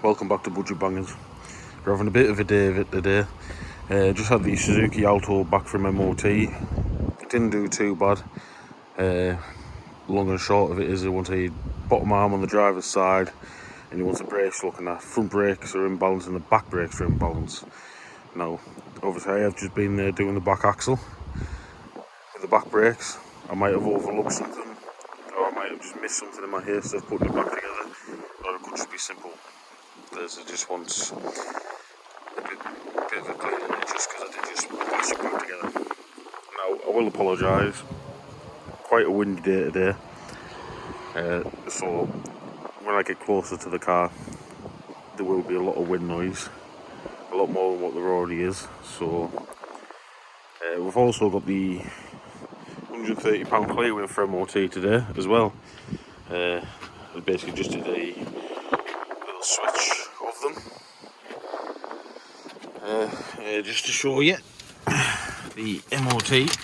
welcome back to Budget Bangers. We're having a bit of a day of it today. Just had the Suzuki Alto back from MOT. It didn't do too bad. Long and short of it is I want a bottom arm on the driver's side, and you want the brakes looking at. Front brakes are in balance and the back brakes are in balance. Now, obviously I have just been there doing the back axle. With the back brakes, I might have overlooked something, or I might have just missed something in my haste of putting it back together, or it could just be simple. There's just wants a bit of a cleaning just because I did just patch it back together. Now, I will apologise. Quite a windy day today. So when I get closer to the car, there will be a lot of wind noise. A lot more than what there already is. So we've also got the £130 Clio in for MOT today as well. I basically just did a little switch of them. Just to show you the MOT.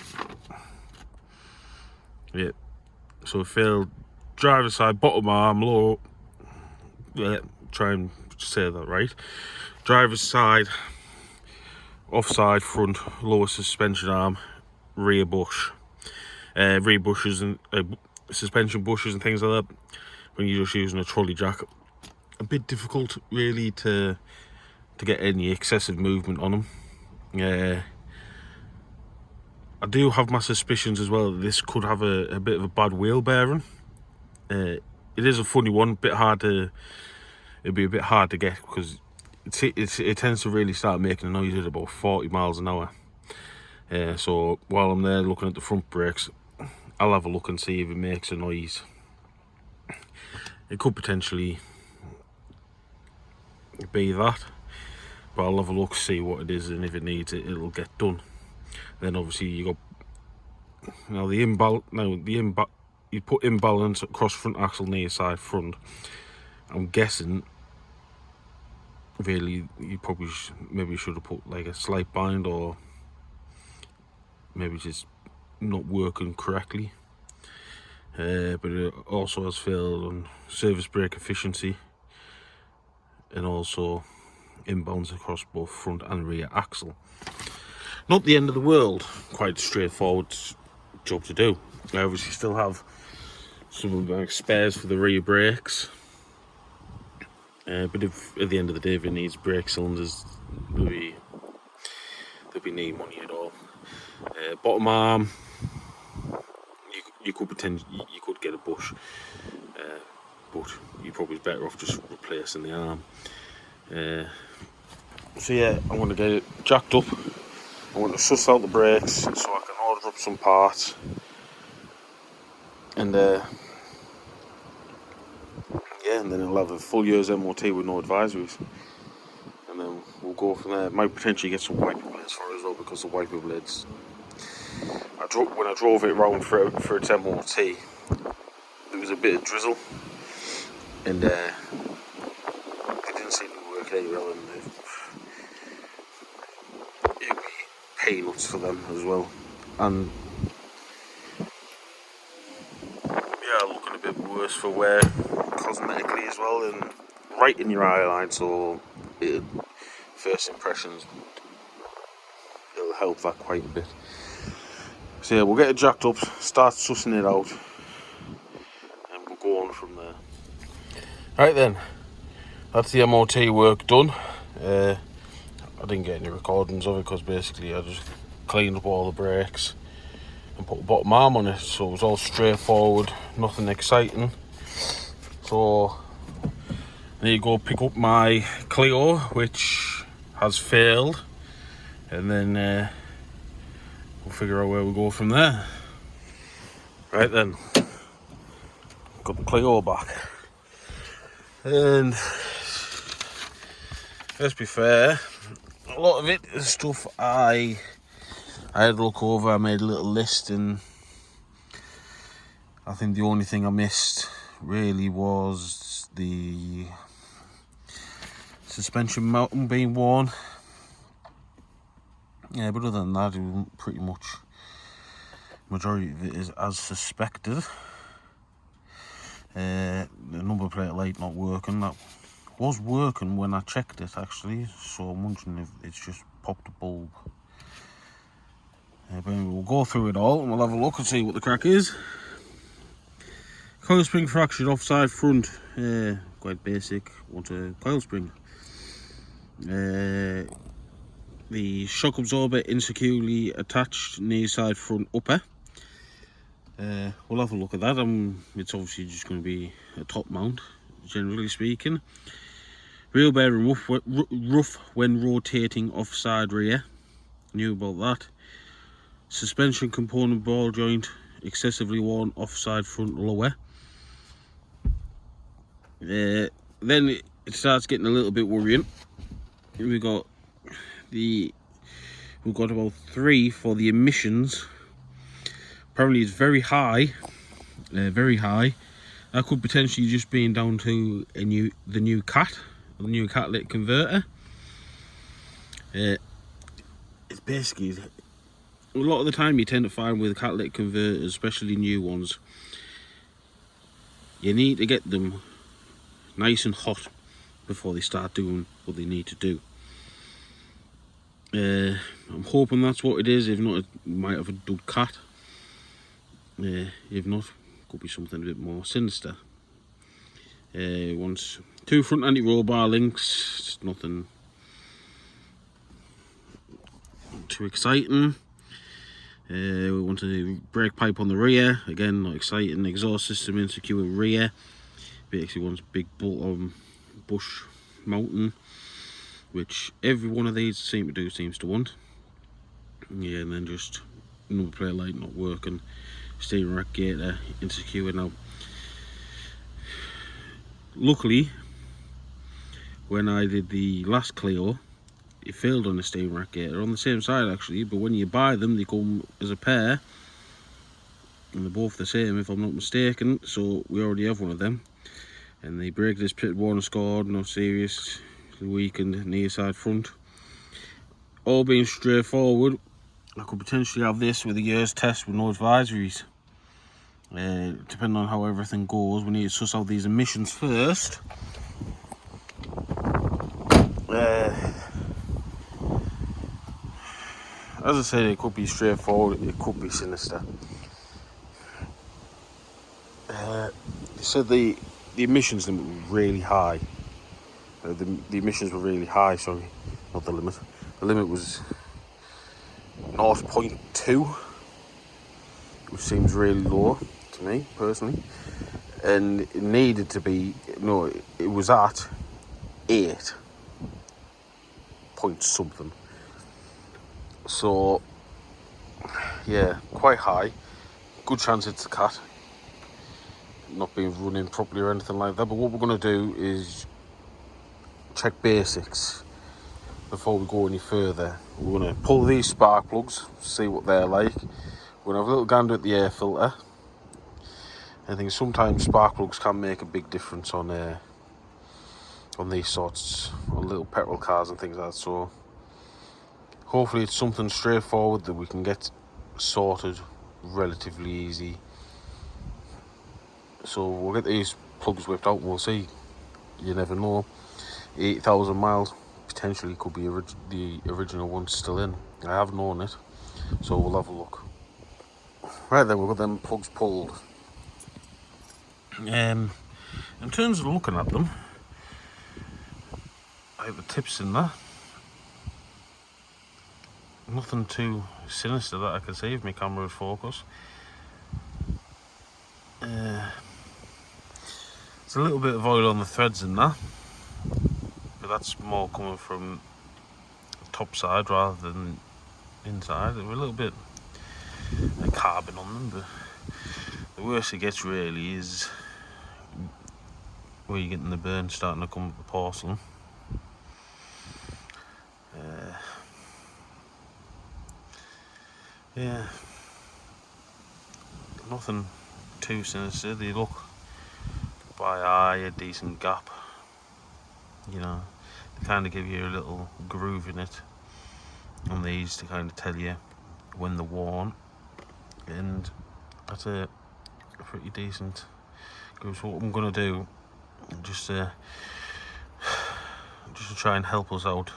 Yeah, so failed driver's side, bottom arm, low. Yeah, try and say that right. Driver's side, offside front, lower suspension arm, rear bush. Rear bushes and suspension bushes and things like that. When you're just using a trolley jack, a bit difficult really to get any excessive movement on them. I do have my suspicions as well that this could have a bit of a bad wheel bearing. It is a funny one, it'd be a bit hard to get because it tends to really start making a noise at about 40 miles an hour. So while I'm there looking at the front brakes, I'll have a look and see if it makes a noise. It could potentially be that, but I'll have a look, see what it is, and if it needs it, it'll get done. Then obviously you got you put imbalance across front axle, near side front. I'm guessing really you probably maybe should have put like a slight bind, or maybe just not working correctly. But it also has failed on service brake efficiency, and also imbalance across both front and rear axle. Not the end of the world, quite straightforward job to do. I obviously still have some of my spares for the rear brakes, but if at the end of the day if it needs brake cylinders, there'll be no money at all. Bottom arm, you could get a bush, but you're probably better off just replacing the arm. So yeah, I want to get it jacked up. I want to suss out the brakes so I can order up some parts, and then it'll have a full year's MOT with no advisories, and then we'll go from there. Might potentially get some wiper blades for it as well, because the wiper blades, when I drove it around for its MOT, there was a bit of drizzle, and it didn't seem to work very well, and it'd be peanuts for them as well. And yeah, looking a bit worse for wear cosmetically as well, and right in your eye line, so first impressions, it'll help that quite a bit. So yeah, we'll get it jacked up, start sussing it out, and we'll go on from there. Right then, that's the MOT work done. I didn't get any recordings of it because basically I just cleaned up all the brakes and put the bottom arm on it, so it was all straightforward, nothing exciting. So there you go, pick up my Clio, which has failed, and then we'll figure out where we go from there. Right then, got the Clio back, and let's be fair, a lot of it is stuff I had a look over. I made a little list, and I think the only thing I missed really was the suspension mounting being worn. Yeah, but other than that, it was pretty much majority of it is as suspected. The number plate light not working, that was working when I checked it actually, so I'm wondering if it's just popped a bulb. But anyway, we'll go through it all and we'll have a look and see what the crack is. Coil spring fractured offside front, quite basic, want a coil spring. The shock absorber insecurely attached near side front upper. We'll have a look at that. It's obviously just going to be a top mount, generally speaking. Wheel bearing rough when rotating offside rear, knew about that. Suspension component ball joint excessively worn offside front lower. Then it starts getting a little bit worrying. We've got about 3 for the emissions. Apparently it's very high, very high. That could potentially just be down to the new catalytic converter. It's basically, a lot of the time you tend to find with catalytic converters, especially new ones, you need to get them nice and hot before they start doing what they need to do. I'm hoping that's what it is. If not, it might have a dud cat. If not, could be something a bit more sinister. Wants 2 front anti-roll bar links. It's nothing too exciting. We want a brake pipe on the rear. Again, not exciting. Exhaust system insecure rear. Basically wants big bolt-on bush mounting, which every one of these seems to want. Yeah, and then just number plate light not working. Steering rack gator insecure. Now, luckily, when I did the last Clio, it failed on the steering rack gator on the same side actually, but when you buy them they come as a pair and they're both the same if I'm not mistaken, so we already have one of them. And the brake disc pitted, worn and scored, no serious, weakened near side front. All being straightforward, I could potentially have this with a year's test with no advisories. Depending on how everything goes, we need to suss out these emissions first. As I said, it could be straightforward, it could be sinister. They said the emissions limit was really high. The emissions were really high, sorry, not the limit. The limit was 0.2, which seems really low to me, personally. And it needed to be, no, it was at 8 point something. So, yeah, quite high. Good chance it's a cat. Not being running properly or anything like that. But what we're going to do is check basics before we go any further. We're going to pull these spark plugs, see what they're like. We're going to have a little gander at the air filter. I think sometimes spark plugs can make a big difference on these sorts, on little petrol cars and things like that. So hopefully it's something straightforward that we can get sorted relatively easy. So we'll get these plugs whipped out and we'll see. You never know. 8,000 miles, potentially could be the original one still in. I have known it, so we'll have a look. Right then, we've got them plugs pulled. In terms of looking at them, I have the tips in there. Nothing too sinister that I can see if my camera would focus. There's a little bit of oil on the threads in there, but that's more coming from the top side rather than inside. There's a little bit of carbon on them, but the worst it gets really is where you're getting the burn starting to come up the porcelain. Yeah, nothing too sinister. They look by eye a decent gap, you know. They kind of give you a little groove in it on these to kind of tell you when they're worn, and that's a pretty decent groove. So what I'm going to do, just just to try and help us out,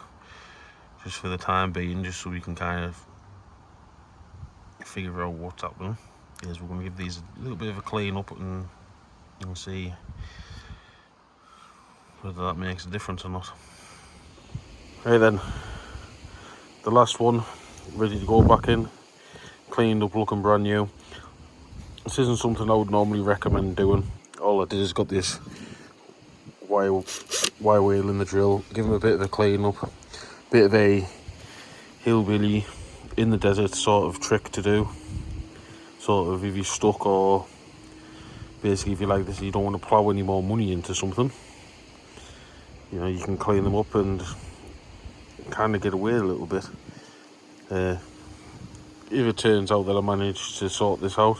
just for the time being, just so we can kind of figure out what's happening. Is we're going to give these a little bit of a clean up and see whether that makes a difference or not. Right then, the last one, ready to go back in, cleaned up, looking brand new. This isn't something I would normally recommend doing. All I did is got this wire wheel in the drill, give them a bit of a clean up, bit of a hillbilly in the desert sort of trick to do. Sort of if you're stuck, or basically if you like this, you don't want to plough any more money into something, you know, you can clean them up and kind of get away a little bit. If it turns out that I manage to sort this out,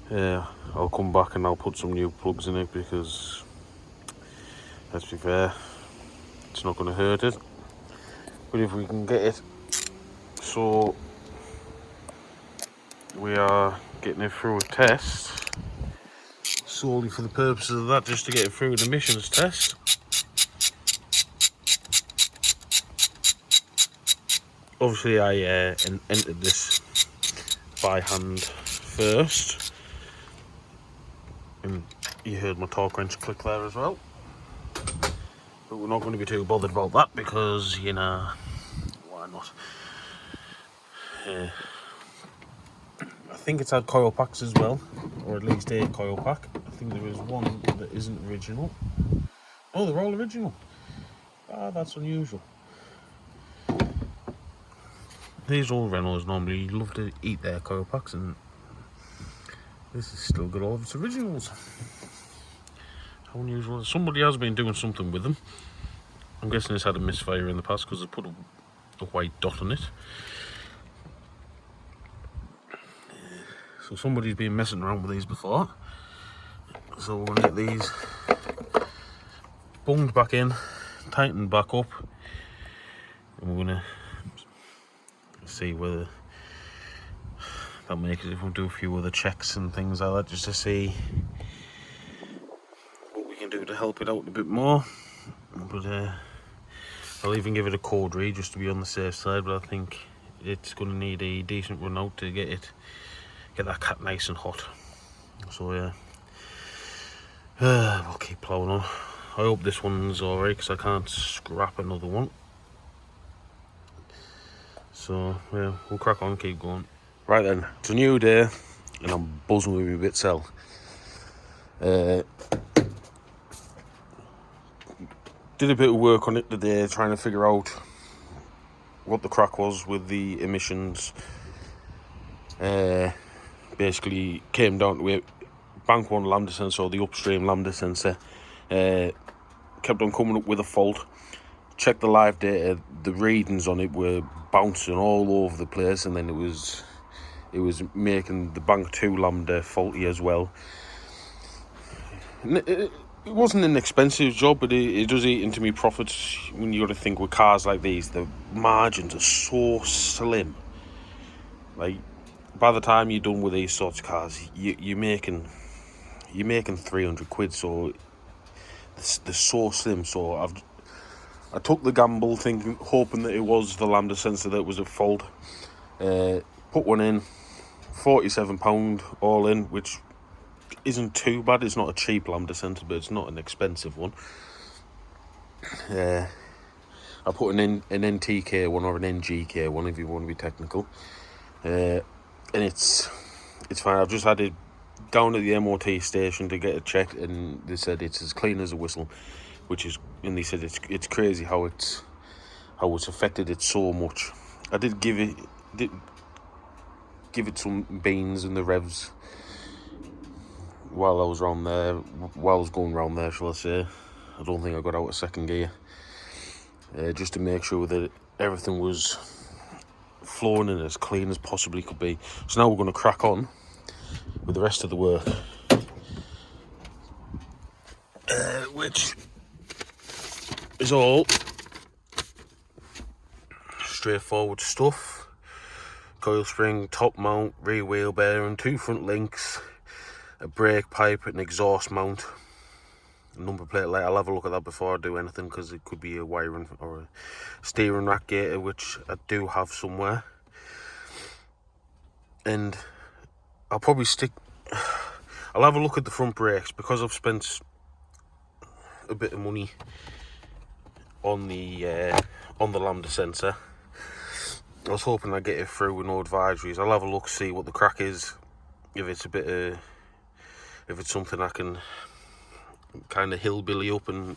I'll come back and I'll put some new plugs in it, because let's be fair, it's not going to hurt it. But if we can get it so we are getting it through a test solely for the purposes of that, just to get it through an emissions test, obviously I entered this by hand first, and you heard my torque wrench click there as well, but we're not going to be too bothered about that, because, you know, why not? I think it's had coil packs as well, or at least a coil pack. I think there is one that isn't original. Oh, they're all original. Ah, that's unusual. These old Renaults normally love to eat their coil packs, and this has still got all of its originals. How unusual. Somebody has been doing something with them. I'm guessing it's had a misfire in the past, because they put a white dot on it. So somebody's been messing around with these before. So we're going to get these bunged back in, tightened back up, and we're going to see whether that makes it. We'll do a few other checks and things like that, just to see what we can do to help it out a bit more. But I'll even give it a code read just to be on the safe side, but I think it's going to need a decent run out to get that cat nice and hot. So yeah, we'll keep ploughing on. I hope this one's alright, because I can't scrap another one. So yeah, we'll crack on, keep going. Right then, it's a new day, and I'm buzzing with my bit cell. Did a bit of work on it today, trying to figure out what the crack was with the emissions. Basically came down to it. Bank 1 lambda sensor, or the upstream lambda sensor, kept on coming up with a fault. Checked the live data, the readings on it were bouncing all over the place, and then it was making the bank 2 lambda faulty as well. It wasn't an expensive job, but it does eat into me profits. When you got to think, with cars like these, the margins are so slim. Like, by the time you're done with these sorts of cars, you're making 300 quid. So they're so slim. So I took the gamble, hoping that it was the lambda sensor that was at fault. Put one in, £47 all in, which isn't too bad. It's not a cheap lambda sensor, but it's not an expensive one. I put an NTK one, or an NGK one, if you want to be technical, and it's fine. I've just had it down at the MOT station to get it checked, and they said it's as clean as a whistle, and they said it's crazy how it's affected it so much. I did give it some beans in the revs while I was going round there, shall I say. I don't think I got out of second gear, just to make sure that everything was flowing and as clean as possibly could be. So now we're going to crack on with the rest of the work, which is all straightforward stuff. Coil spring, top mount, rear wheel bearing, 2 front links, a brake pipe, an exhaust mount. number plate light. I'll have a look at that before I do anything, because it could be a wiring or a steering rack gator, which I do have somewhere. And I'll probably I'll have a look at the front brakes, because I've spent a bit of money on the lambda sensor. I was hoping I'd get it through with no advisories. I'll have a look, see what the crack is. If it's if it's something I can kind of hillbilly up and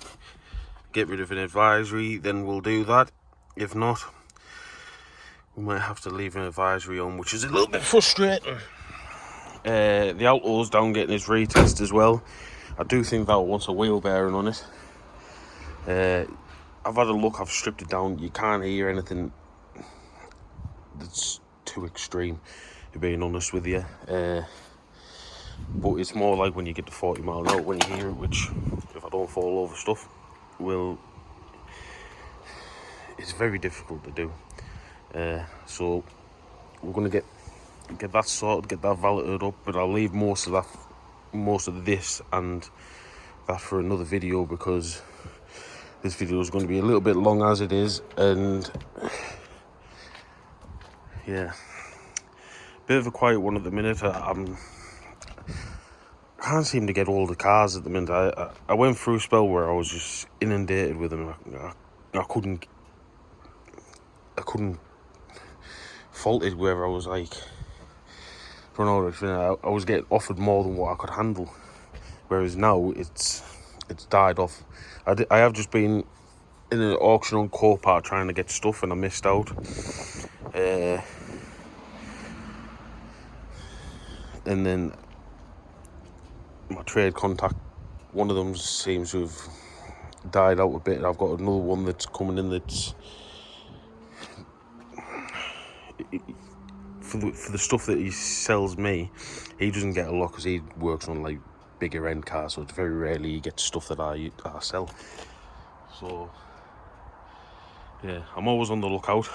get rid of an advisory, then we'll do that. If not, we might have to leave an advisory on, which is a little bit frustrating. The alto's down getting its retest as well. I do think that wants a wheel bearing on it. I've had a look, I've stripped it down. You can't hear anything that's too extreme, to being honest with you. But it's more like when you get to 40 mile an hour when you hear it, which, if I don't fall over stuff, it's very difficult to do. So we're going to get that sorted, get that validated up, but I'll leave most of this and that for another video, because this video is going to be a little bit long as it is. And yeah, bit of a quiet one at the minute. I can't seem to get all the cars at the minute. I went through a spell where I was just inundated with them. I couldn't fault it, where I was like, I don't know, I was getting offered more than what I could handle, whereas now it's died off. I have just been in an auction on Copart trying to get stuff, and I missed out. And then my trade contact, one of them seems to have died out a bit. I've got another one that's coming in that's for the stuff that he sells me. He doesn't get a lot because he works on like bigger end cars, so it's very rarely he gets stuff that I sell. So yeah, I'm always on the lookout.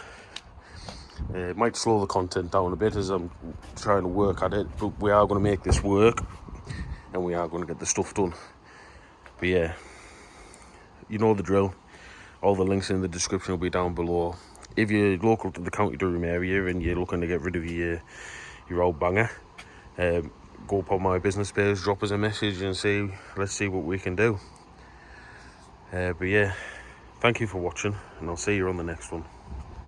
It might slow the content down a bit as I'm trying to work at it, but we are going to make this work, and we are going to get the stuff done. But yeah, you know the drill. All the links in the description will be down below. If you're local to the County Durham area and you're looking to get rid of your old banger, go up on my business page, drop us a message, and let's see what we can do. But yeah, thank you for watching, and I'll see you on the next one.